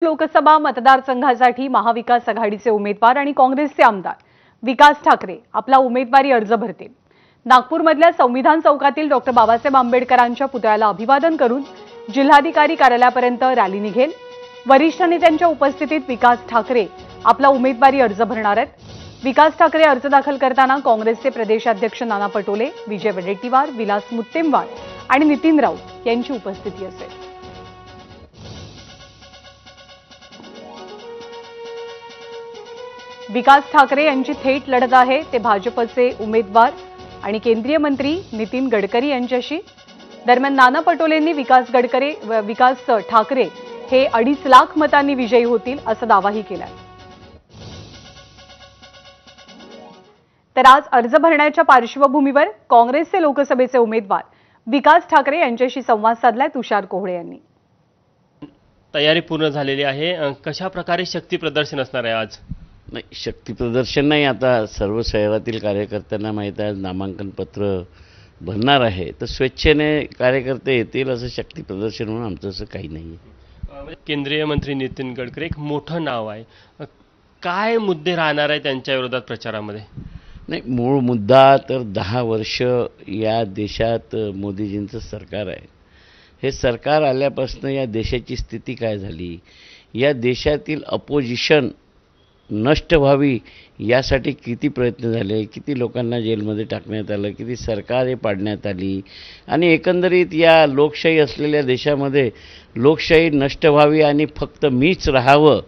लोकसभा मतदारसंघासाठी महाविकास आघाडीचे उमेदवार आणि काँग्रेसचे आमदार विकास ठाकरे आपला उमेदवारी अर्ज भरतील। नागपूरमधल्या संविधान चौकातील डॉक्टर बाबासाहेब आंबेडकरांच्या पुतळ्याला अभिवादन करून जिल्हाधिकारी कार्यालयापर्यंत रॅली निघेल। वरिष्ठ नेत्यांच्या उपस्थितीत विकास ठाकरे आपला उमेदवारी अर्ज भरणार आहेत। विकास ठाकरे अर्ज दाखल करताना काँग्रेसचे प्रदेशाध्यक्ष नाना पटोले, विजय वडेट्टीवार, विलास मुत्तेमवार आणि नितीन राऊत यांची उपस्थिती असेल। विकास ठाकरे यांची थेट लढत आहे ते भाजपचे उमेदवार आणि केंद्रीय मंत्री नितीन गडकरी यांच्याशी। दरम्यान नाना पटोलेंनी विकास ठाकरे हे 2.5 लाख मतांनी विजयी होतील असा दावाही केलाय। तर आज अर्ज भरण्याच्या पार्श्वभूमीवर काँग्रेसचे लोकसभेचे उमेदवार विकास ठाकरे यांच्याशी संवाद साधलाय तुषार कोहळे यांनी। तयारी पूर्ण झालेली आहे, कशा प्रकारे शक्ती प्रदर्शन असणार आहे आज? नाही, शक्ती प्रदर्शन नाही, आता सर्व शहरातील कार्यकर्त्यांना माहीत आहे नामांकन पत्र भरणार आहे, तर स्वेच्छेने कार्यकर्ते येतील असं शक्ती प्रदर्शन म्हणून आमचं असं काही नाही आहे। केंद्रीय मंत्री नितीन गडकरी एक मोठं नाव आहे, काय मुद्दे राहणार आहे त्यांच्या विरोधात प्रचारामध्ये? नाही, मूळ मुद्दा तर 10 वर्ष या देशात मोदीजींचं सरकार आहे। हे सरकार आल्यापासून या देशाची स्थिती काय झाली, या देशातील अपोजिशन नष्ट व्हावी यासाठी किती प्रयत्न झाले, किती लोकांना जेलमध्ये टाकण्यात आलं, किती सरकारे पाडण्यात आली आणि एकंदरीत या लोकशाही असलेल्या देशामध्ये लोकशाही नष्ट व्हावी आणि फक्त मीच राहावं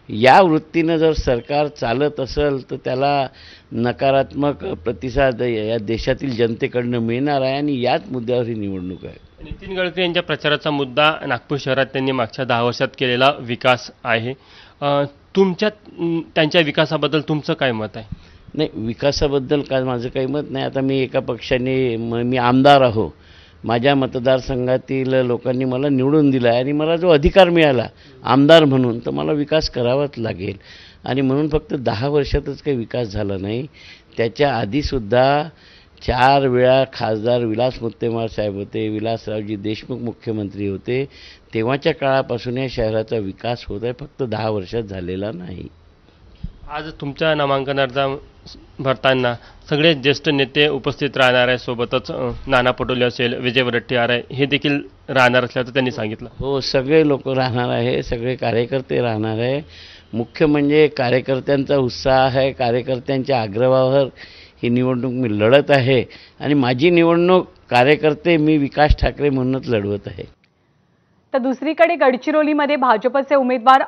या वृत्तीनं जर सरकार चालत असेल तर त्याला नकारात्मक प्रतिसाद या देशातील जनतेकडनं मिळणार आहे आणि याच मुद्द्यावर ही निवडणूक आहे। नितीन गडकरी यांच्या प्रचाराचा मुद्दा नागपूर शहरात त्यांनी मागच्या 10 वर्षात केलेला विकास आहे। त्यांच्या विकासाबद्दल तुमचं काय मत आहे? नाही, विकासाबद्दल काय माझं काही मत नाही। आता मी एका पक्षाने मी आमदार आहो, माझ्या मतदारसंघातील लोकांनी मला निवडून दिलं आहे आणि मला जो अधिकार मिळाला आमदार म्हणून तर मला विकास करावाच लागेल आणि म्हणून फक्त 10 वर्षातच काही विकास झाला नाही, त्याच्या आधीसुद्धा 4 वेळा खासदार विलास मुत्तेमवार साहेब होते, विलासरावजी देशमुख मुख्यमंत्री होते, तेव्हाच्या काळापासून या शहराचा विकास होत आहे, फक्त 10 वर्षात झालेला नाही। आज तुमच्या नामांकन अर्ज भरताना सगळे ज्येष्ठ नेते उपस्थित राहणार आहे, सोबतच नाना पटोले असेल, विजय वडेट्टीवार आहे, हे देखील राहणार असल्याचं त्यांनी सांगितलं। हो, सगळे लोक राहणार आहे, सगळे कार्यकर्ते राहणार आहे। मुख्य म्हणजे कार्यकर्त्यांचा उत्साह आहे, कार्यकर्त्यांच्या आग्रहावर ही निवडणूक मी लढत आहे आणि माझी निवडणूक कार्यकर्ते मी विकास ठाकरे म्हणूनच लढवत आहे। तर दुसरीकडे गडचिरोलीमध्ये भाजपचे उमेदवार